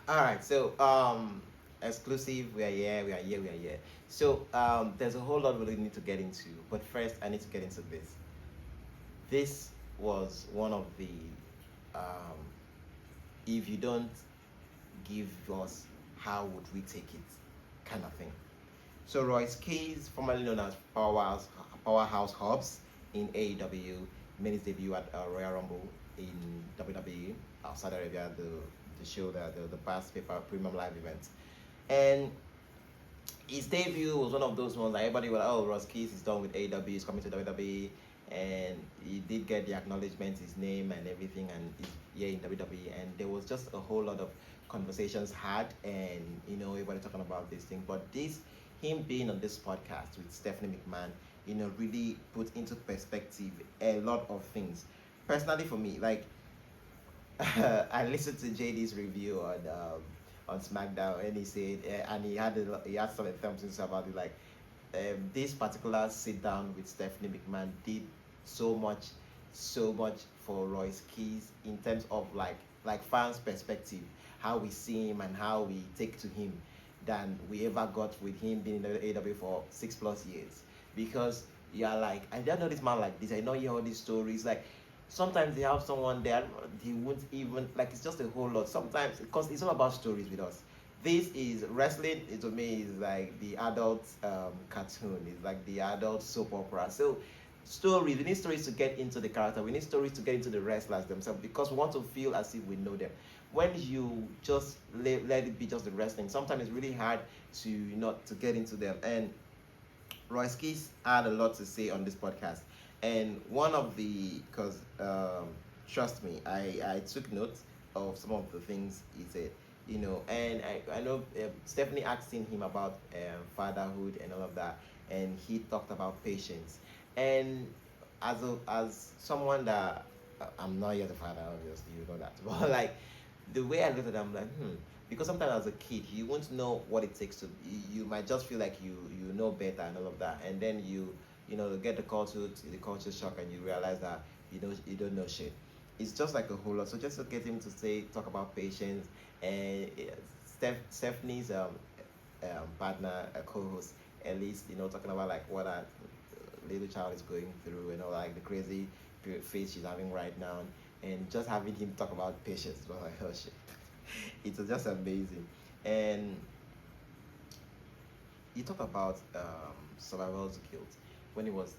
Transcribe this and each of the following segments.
All right, so exclusive. We are here. We are here. We are here. So there's a whole lot we really need to get into. But first, I need to get into this. This was one of the um, if you don't give us, how would we take it, kind of thing. So Royce Keys, formerly known as Powerhouse Hobbs in AEW, made his debut at Royal Rumble in WWE, Saudi Arabia, the show, the past paper premium live event. And his debut was one of those ones that everybody was like, oh, Ross Keys is done with AEW, he's coming to WWE. And he did get the acknowledgement, his name and everything, and he's here in WWE. And there was just a whole lot of conversations had, and everybody talking about this thing. But him being on this podcast with Stephanie McMahon, really put into perspective a lot of things. Personally, for me, like I listened to JD's review on SmackDown, and he said, and he had some things about it, like this particular sit down with Stephanie McMahon did so much for Royce Keys in terms of like fans' perspective, how we see him and how we take to him, than we ever got with him being in the AW for 6+ years. Because you're like, I don't know this man like this. I know you hear all these stories. Like sometimes they have someone there, he won't even like. It's just a whole lot. Sometimes because it's all about stories with us. This is wrestling. It to me is like the adult cartoon. It's like the adult soap opera. So stories. We need stories to get into the character. We need stories to get into the wrestlers themselves because we want to feel as if we know them. When you just let it be just the wrestling, sometimes it's really hard to not to get into them. And Royce Keys had a lot to say on this podcast, and one of the because trust me, I took notes of some of the things he said. And I know Stephanie asking him about fatherhood and all of that, and he talked about patience. And as someone that I'm not yet a father, obviously you know that, but like the way I looked at it, I'm like, because sometimes as a kid you won't know what it takes to. You might just feel like you know better and all of that, and then you get the culture shock, and you realize that you don't know shit. It's just like a whole lot. So just to get him to talk about patience, and Stephanie's partner, co-host, at least talking about like what a little child is going through, like the crazy phase she's having right now, and just having him talk about patience was like, oh shit, it was just amazing. And he talked about survival's guilt when he was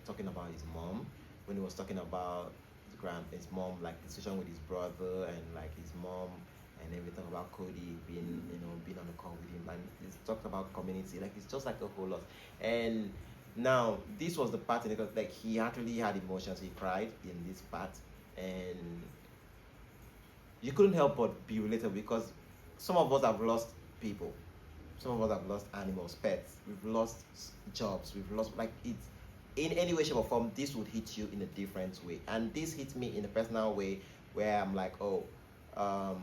talking about his mom, when he was talking about his mom, like the situation with his brother and like his mom, and everything about Cody being on the call with him, and he's talked about community, like it's just like a whole lot. And now this was the part in because like he actually had emotions, he cried in this part, and you couldn't help but be relatable because some of us have lost people, some of us have lost animals, pets, we've lost jobs, we've lost like it in any way, shape, or form. This would hit you in a different way, and this hit me in a personal way where I'm like, oh, um,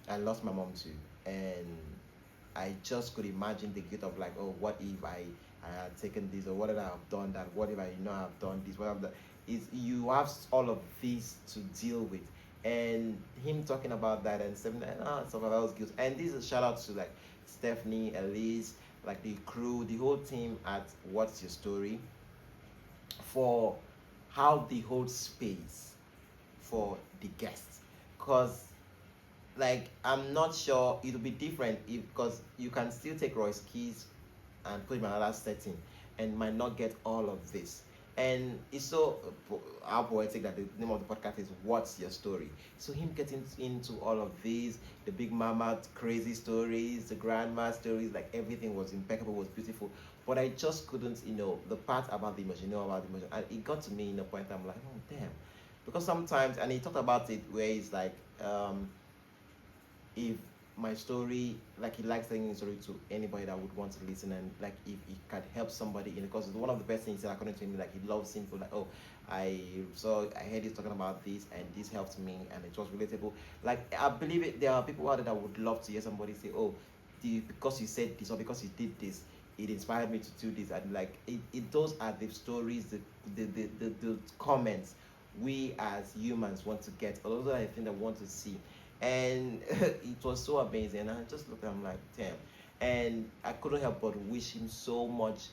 I lost my mom too, and I just could imagine the guilt of like, oh, what if I had taken this, or what if I have done that? What if I have done this? What if that? Is you have all of these to deal with, and him talking about that and saying some of those guilt. And this is a shout out to like Stephanie, Elise, like the crew, the whole team at What's Your Story, for how they hold space for the guests, cause like I'm not sure it'll be different if because you can still take Royce Keys and put him in another setting and might not get all of this. And it's so how poetic that the name of the podcast is What's Your Story. So him getting into all of these, the big mama crazy stories, the grandma stories, like everything was impeccable, was beautiful. But I just couldn't, the part about the emotion, about the emotion, and it got to me in a point I'm like, oh damn. Because sometimes, and he talked about it where he's like, if my story, like he likes telling his story to anybody that would want to listen, and like if it can help somebody in, because one of the best things he said according to him, like he loves simple, like, oh, I heard he's talking about this and this helped me and it was relatable. Like I believe it, there are people out there that would love to hear somebody say, oh, because you said this or because you did this, it inspired me to do this. And like those are the stories, the comments we as humans want to get, or those are the things that we want to see. and it was so amazing. And I just looked at him like, damn. And I couldn't help but wish him so much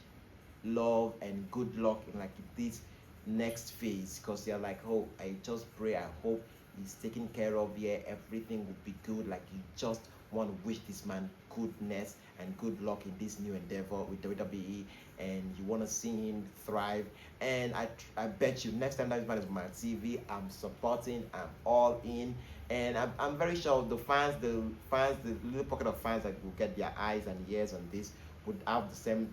love and good luck in like this next phase, because they're like, oh, I just pray, I hope he's taken care of here, everything will be good. Like, you just want to wish this man goodness and good luck in this new endeavor with WWE, and you want to see him thrive. And I bet you next time that this man is on my TV, I'm supporting, I'm all in. And I'm very sure the little pocket of fans that will get their eyes and ears on this would have the same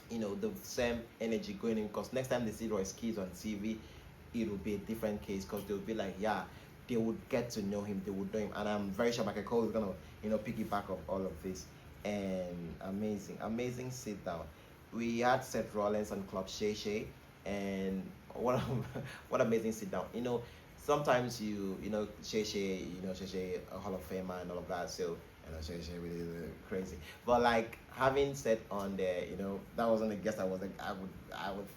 the same energy going in, because next time they see Royce Keys on TV, it will be a different case, because they'll be like, yeah, they would get to know him, they would know him. And I'm very sure Michael Cole is gonna piggyback of all of this. And amazing sit down. We had Seth Rollins on Club Shay Shay, and what what amazing sit down. Sometimes Shay Shay, Shay Shay, a Hall of Famer and all of that. So Shay Shay really crazy. But like having Seth on there, that wasn't a guest I would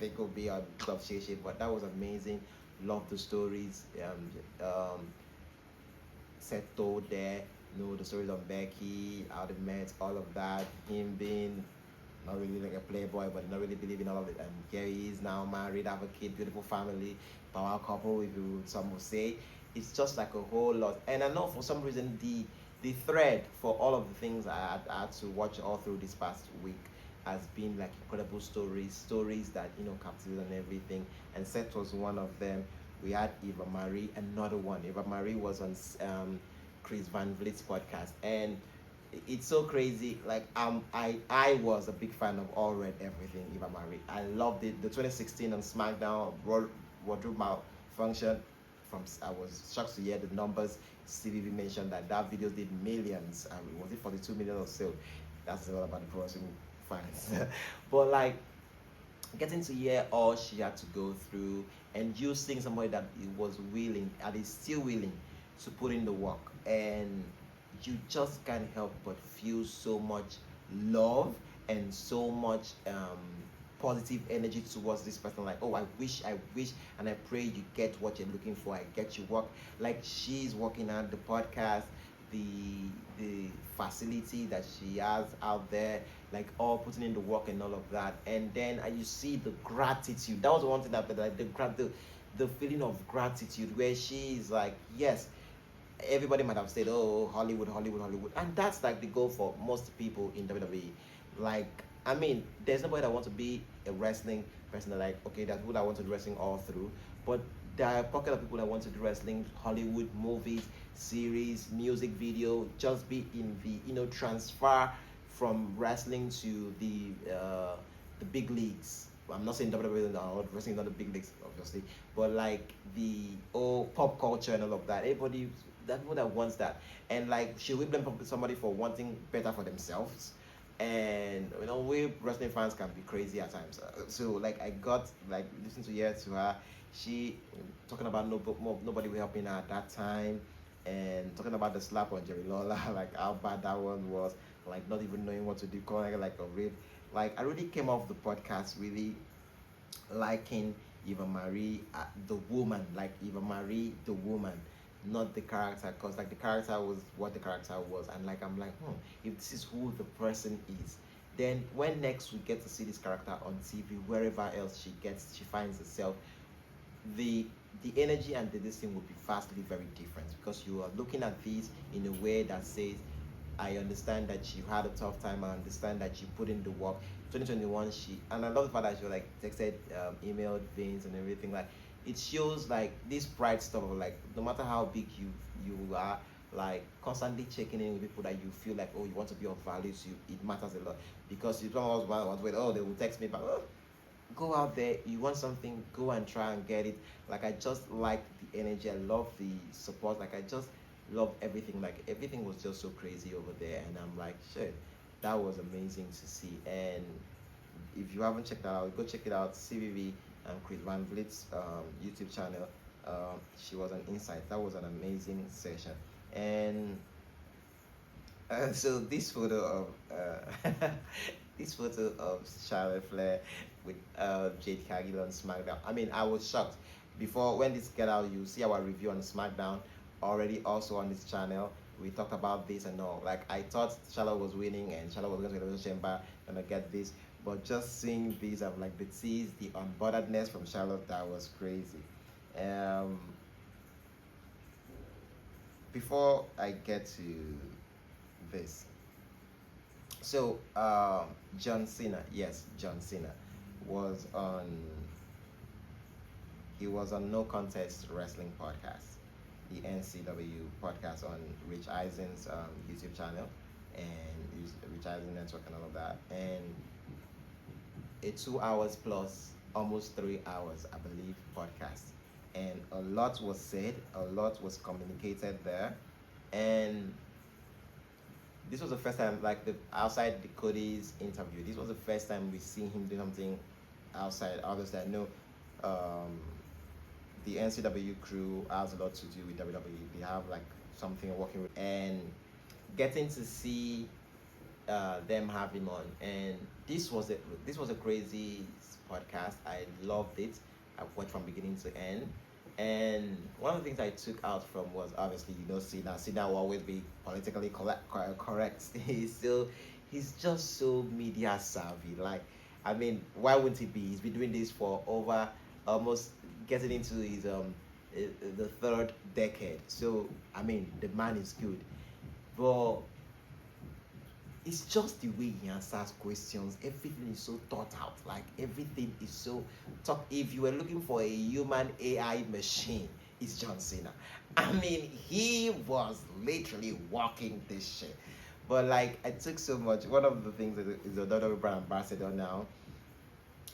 think would be on Club Shay Shay, but that was amazing. Love the stories. Seth told there, the stories of Becky, how they met, all of that. Him being not really like a playboy, but not really believing all of it. And Gary is now married, have a kid, beautiful family, power couple, if you some would say. It's just like a whole lot. And I know for some reason the thread for all of the things I had to watch all through this past week has been like incredible stories that captivate and everything. And Seth was one of them. We had Eva Marie, another one. Eva Marie was on Chris Van Vliet's podcast, and it's so crazy. Like I was a big fan of All Red Everything, Eva Marie. I loved it. The 2016 on SmackDown wardrobe malfunction. I was shocked to hear the numbers. CVV mentioned that video did millions. Was it 42 million or so? That's all about the pro wrestling fans. But like getting to hear all she had to go through, and you seeing somebody that was willing and is still willing to put in the work, and you just can't help but feel so much love and so much positive energy towards this person. Like, oh, I wish, and I pray you get what you're looking for. I get you work. Like, she's working on the podcast, the facility that she has out there, like all putting in the work and all of that. And then you see the gratitude. That was one thing that like the feeling of gratitude, where she is like, yes, everybody might have said, oh, Hollywood, and that's like the goal for most people in WWE. Like, I mean, there's nobody that wants to be a wrestling person that like, okay, there's people that want to do wrestling all through, but there are a pocket of people that want to do wrestling, Hollywood, movies, series, music video, just be in the transfer from wrestling to the big leagues. I'm not saying WWE or wrestling is not the big leagues, obviously, but like the pop culture and all of that. Everybody, that people that wants that, and like, should we blame somebody for wanting better for themselves? And we wrestling fans can be crazy at times. So like, I got like listen to her. She talking about nobody was helping her at that time, and talking about the slap on Jerry Lawler, like how bad that one was, like not even knowing what to do, calling it like a rape. Like, I really came off the podcast really liking Eva Marie, the woman, like Eva Marie, the woman, not the character, because like the character was what the character was, and like I'm like, if this is who the person is, then when next we get to see this character on TV, wherever else she finds herself, the energy and this thing would be vastly very different, because you are looking at this in a way that says, I understand that you had a tough time. I understand that you put in the work. 2021, and I love the fact that she like texted, emailed Vince and everything. Like, it shows like this pride stuff of like, no matter how big you are, like constantly checking in with people that you feel like, oh, you want to be of value to you. It matters a lot, because you don't always want to wait. Oh, they will text me back. Oh, go out there, you want something, go and try and get it. Like, I just like the energy, I love the support, like I just love everything. Like, everything was just so crazy over there, and I'm like, shit, that was amazing to see. And if you haven't checked that out, go check it out. CVV and Chris Van Vliet's YouTube channel. She was an insight. That was an amazing session. And so this photo of this photo of Charlotte Flair with Jade Cargill on SmackDown. I mean, I was shocked. Before, when this get out, you see our review on SmackDown. already also on this channel. We talked about this and all. Like I thought Charlotte was winning and Charlotte was going to the chamber and I get this. But just seeing this, I'm like the tease, the unbotheredness from Charlotte, that was crazy. Um, Before I get to this, so John Cena, yes, John Cena was on. He was on No Contest Wrestling Podcast, the NCW podcast on Rich Eisen's YouTube channel and Rich Eisen Network and all of that. And a 2 hours plus, almost 3 hours, I believe, podcast. And a lot was said, a lot was communicated there. And this was the first time, like the outside the Cody's interview, this was the first time we see him do something outside. Obviously, I know um, the NCW crew has a lot to do with WWE. They have like something working with, and getting to see them have him on, and this was a crazy podcast. I loved it. I watched from beginning to end, and one of the things I took out from was obviously Cena will always be politically correct. He's just so media savvy. Like, I mean, why wouldn't he be? He's been doing this for over almost getting into his the third decade. So I mean, the man is good, but it's just the way he answers questions. Everything is so thought out. Like everything is so thought. If you were looking for a human AI machine, it's John Cena. I mean, he was literally walking this shit. But like, I took so much. One of the things that is a WWE brand ambassador now.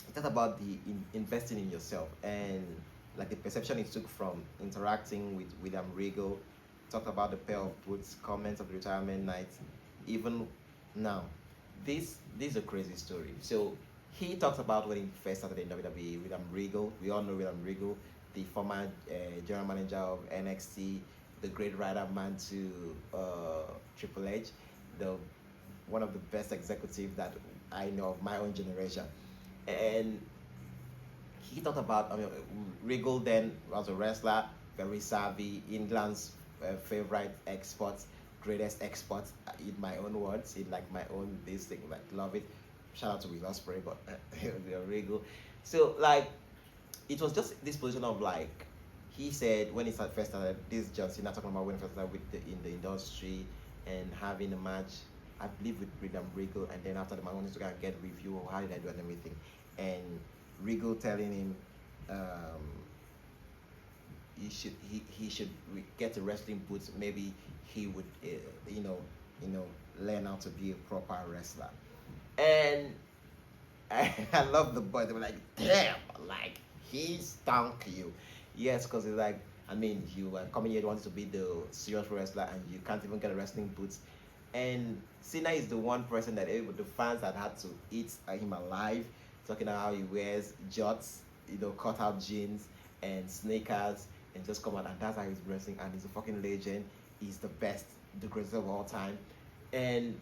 He talked about the investing in yourself and like the perception he took from interacting with William Regal. Talked about the pair of boots, comments of the retirement night, even now, this is a crazy story. So he talks about when he first started in WWE. William Regal, we all know William Regal, the former general manager of NXT, the great rider man to Triple H, the one of the best executives that I know of my own generation. And he talked about, I mean, Regal then was a wrestler, very savvy, England's favorite export, greatest export, in my own words, in like my own this thing, like love it. Shout out to Will Ospreay, but Regal. So like, it was just this position of like, he said when he first started, this John Cena talking about when he first started in the industry and having a match, I believe with William Regal, and then after the man wanted to go and get review of how did I do and everything, and Regal telling him he should get a wrestling boots. Maybe he would learn how to be a proper wrestler. And I love the boy. They were like, damn, like he stunk you. Yes, because it's like, I mean, you are coming here wanting to be the serious wrestler and you can't even get a wrestling boots. And Cena is the one person that the fans that had to eat him alive, talking about how he wears jorts, cut out jeans and sneakers and just come out, and that's how he's wrestling, and he's a fucking legend. He's the best, the greatest of all time. And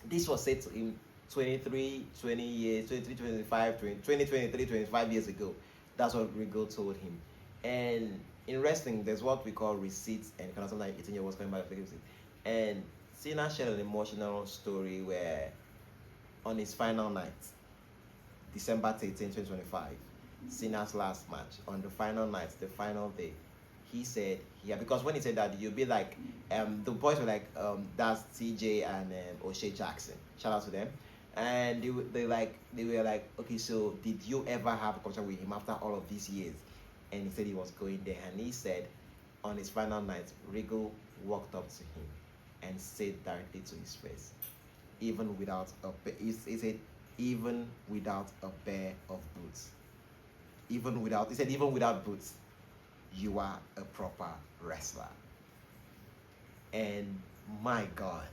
this was said to him 23, 20 years, 23, 25, 20, 23, 25 years ago. That's what Regal told him. And in wrestling, there's what we call receipts, and kind of sometimes 18-year-olds coming back to the and Cena shared an emotional story where on his final night, December 13, 2025, Cena's last match, on the final night, the final day, he said, yeah, because when he said that, you'll be like, the boys were like, that's TJ and O'Shea Jackson. Shout out to them. And they were like, okay, so did you ever have a contact with him after all of these years? And he said he was going there. And he said, on his final night, Regal walked up to him and said directly to his face, even without he said, even without a pair of boots. He said, even without boots, you are a proper wrestler. And my God,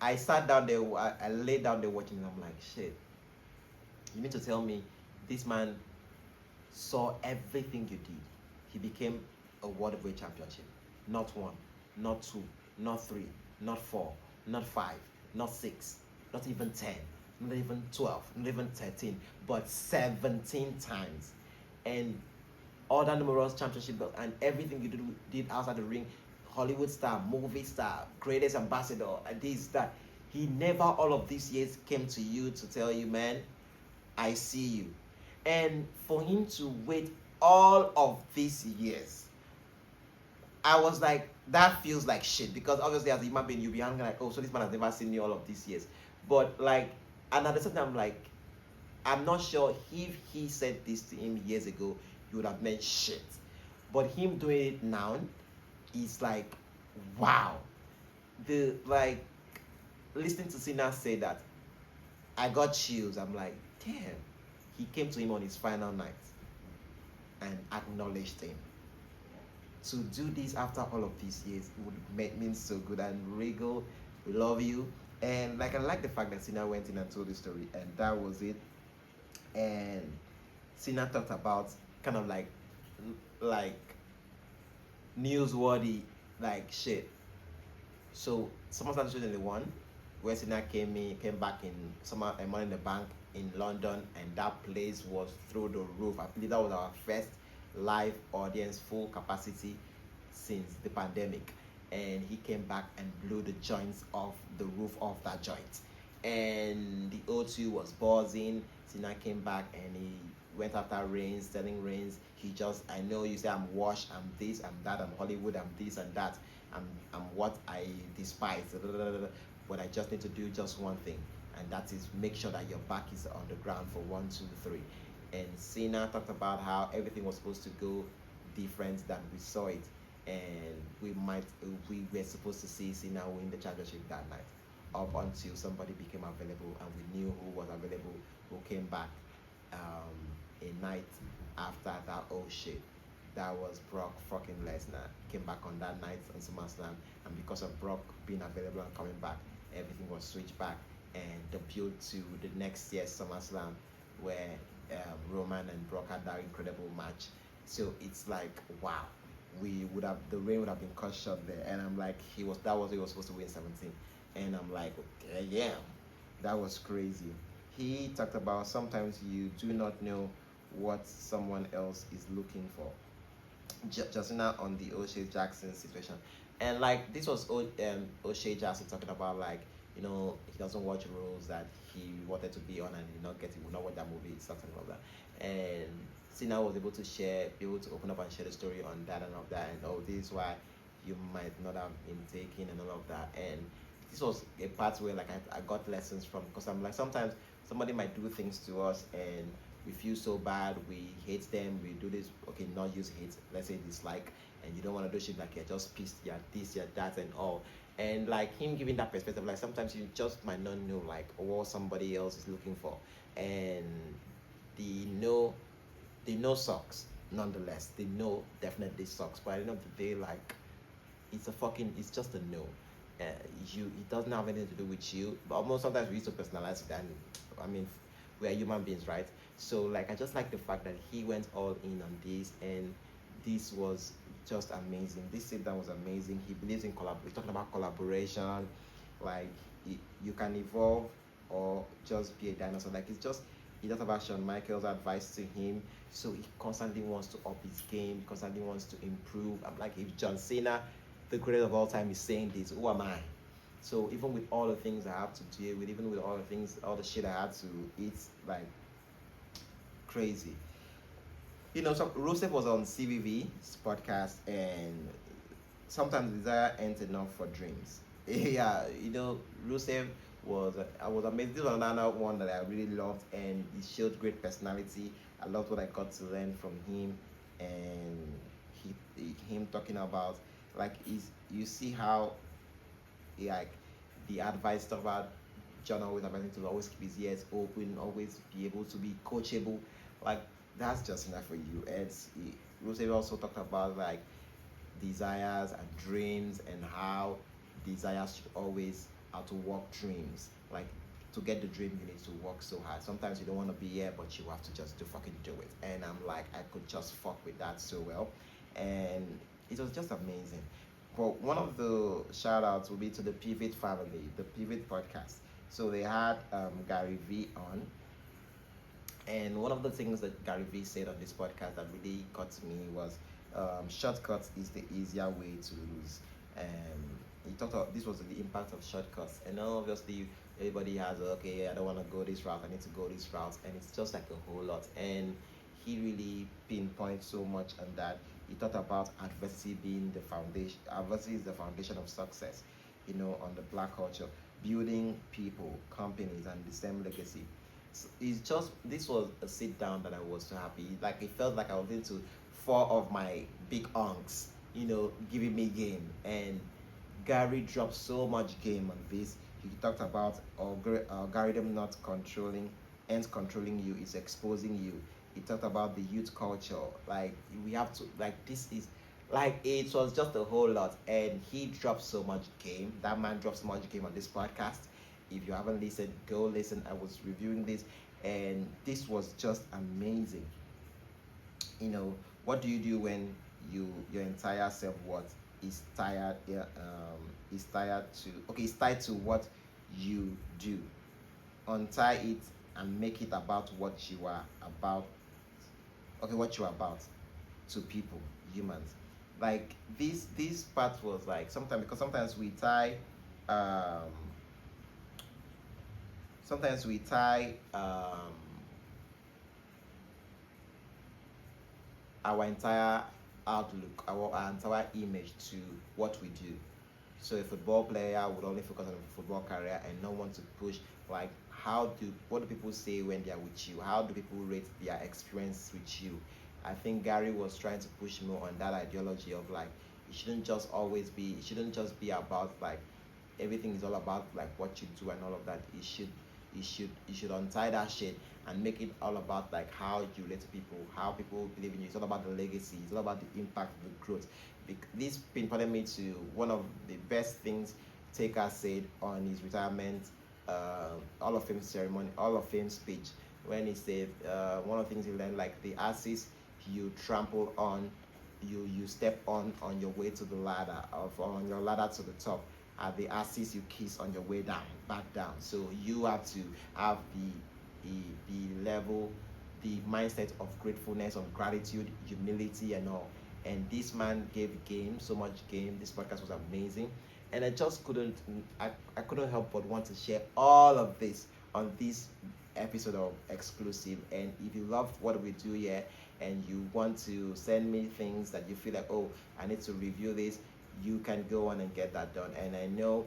I sat down there, I laid down there watching, and I'm like, shit, you mean to tell me this man saw everything you did? He became a World Heavyweight Championship. Not 1, not 2, not 3, not 4, not 5, not 6, not even 10, not even 12, not even 13, but 17 times. And other numerous championship belts, and everything you did outside the ring, Hollywood star, movie star, greatest ambassador, and this, that. He never all of these years came to you to tell you, man, I see you. And for him to wait all of these years, I was like, that feels like shit. Because obviously, as a human being, you'll be hanging like, oh, so this man has never seen me all of these years. But like, and at the same time, like, I'm not sure if he said this to him years ago, he would have meant shit. But him doing it now is like, wow. The like, listening to Cena say that, I got chills. I'm like, damn. He came to him on his final night and acknowledged him. To do this after all of these years would make me so good. And Regal, we love you. And like, I like the fact that Cena went in and told the story, and that was it. And Cena talked about kind of like newsworthy like shit. So SummerSlam 2021, where Cena came back in summer and Money in the Bank in London, and that place was through the roof. I believe that was our first live audience, full capacity since the pandemic. And he came back and blew the joints off the roof of that joint. And the O2 was buzzing. Cena came back and he went after Reigns, telling Reigns, I know you say I'm washed, I'm this, I'm that, I'm Hollywood, I'm this and that, I'm what I despise, but I just need to do just one thing, and that is make sure that your back is on the ground for 1, 2, 3. And Cena talked about how everything was supposed to go different than we saw it, and we were supposed to see Cena win the championship that night, up until somebody became available, and we knew who was available, who came back a night after that. Oh shit, that was Brock fucking Lesnar. Came back on that night on SummerSlam, and because of Brock being available and coming back, everything was switched back, and the build to the next year's SummerSlam, where Roman and Brock had that incredible match. So it's like, wow, the reign would have been cut short there, and I'm like, he was supposed to win 17, and I'm like, okay, yeah, that was crazy. He talked about sometimes you do not know what someone else is looking for. Justina on the O'Shea Jackson situation, and like this was O'Shea Jackson talking about, like, he doesn't watch roles that he wanted to be on and did not get it, would not watch that movie, something like that. And Cena was able to open up and share the story on that and all of that, and this is why you might not have been taken and all of that. And this was a part where like I got lessons from, because I'm like, sometimes somebody might do things to us and we feel so bad, we hate them, we do this, okay, not use hate, let's say dislike, and you don't want to do shit like you're just pissed, you're this, you're that, and all. And like him giving that perspective, like sometimes you just might not know like what somebody else is looking for, and the no sucks nonetheless. The no definitely sucks, but at the end of the day, like, it's just a no. It doesn't have anything to do with you, but almost sometimes we used to personalize it, and I mean, we are human beings, right? So like, I just like the fact that he went all in on this, and this was just amazing. This sit down was amazing. He believes in We're talking about collaboration, like you can evolve or just be a dinosaur. Like, he talked about Shawn Michaels' advice to him, so he constantly wants to up his game, constantly wants to improve. I'm like, if John Cena, the greatest of all time, is saying this, who am I? So even with all the things I have to deal with, even with all the shit I had to eat, like, crazy. So Rusev was on CBV's podcast, and sometimes desire ain't enough for dreams. Yeah, Rusev I was amazed. This was another one that I really loved, and he showed great personality. I loved what I got to learn from him, and him talking about, like, you see how, like, the advice stuff about John always advising to always keep his ears open, always be able to be coachable. Like, that's just enough for you. And Rusev also talked about, like, desires and dreams, and how desires should always outwork dreams. Like, to get the dream, you need to work so hard. Sometimes you don't want to be here, but you have to just fucking do it. And I'm like, I could just fuck with that so well. And it was just amazing. But one of the shout outs will be to the Pivot family, the Pivot podcast. So they had Gary V on, And one of the things that Gary Vee said on this podcast that really got to me was, shortcuts is the easier way to lose. He talked about this was the impact of shortcuts, and now obviously everybody has, okay, I don't want to go this route, I need to go this route, and it's just like a whole lot. And he really pinpoints so much on that. He talked about adversity being the foundation. Adversity is the foundation of success. On the black culture, building people, companies, and the same legacy. So it's just this was a sit down that I was so happy. Like it felt like I was into four of my big unks, giving me game. And Gary dropped so much game on this. He talked about algorithm not controlling, ends controlling you, is exposing you. He talked about the youth culture. Like we have to this is like it was just a whole lot, and he dropped so much game. That man dropped so much game on this podcast. If you haven't listened, go listen. I was reviewing this, and this was just amazing. What do you do when your entire self-worth is tired? Is tired to okay, it's tied to what you do. Untie it and make it about what you are about. Okay, what you are about to people, humans. Like this part was like sometimes, because um sometimes we tie our entire outlook, our entire image to what we do. So a football player would only focus on a football career and not want to push, like, what do people say when they are with you? How do people rate their experience with you? I think Gary was trying to push more on that ideology of like it shouldn't just be about like everything is all about like what you do and all of that. You should untie that shit and make it all about like how you relate to people, how people believe in you. It's all about the legacy. It's all about the impact, the growth. This pinpointed me to one of the best things Taker said on his retirement Hall of Fame ceremony, Hall of Fame speech, when he said one of the things he learned, like the ashes you trample on, you step on your way to the ladder, on your ladder to the top, are the ashes you kiss on your way back down. So you have to have the level, the mindset of gratefulness, of gratitude, humility, and all. And this man gave game, so much game. This podcast was amazing, and I just I couldn't help but want to share all of this on this episode of Exclusive. And if you love what we do here and you want to send me things that you feel like, oh, I need to review this, you can go on and get that done. And I know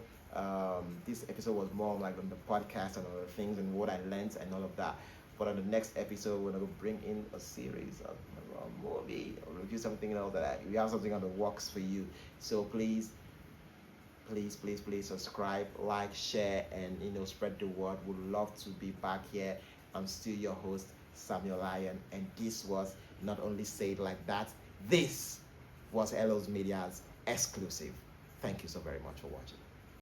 this episode was more like on the podcast and other things and what I learned and all of that. But on the next episode, we're going to bring in a series of a movie or review something else we have something on the works for you. So please subscribe, like, share, and spread the word. Would love to be back here. I'm still your host, Samuel Lyon, and this was Not Only Said Like That. This was helLOMedia's Exclusive. Thank you so very much for watching.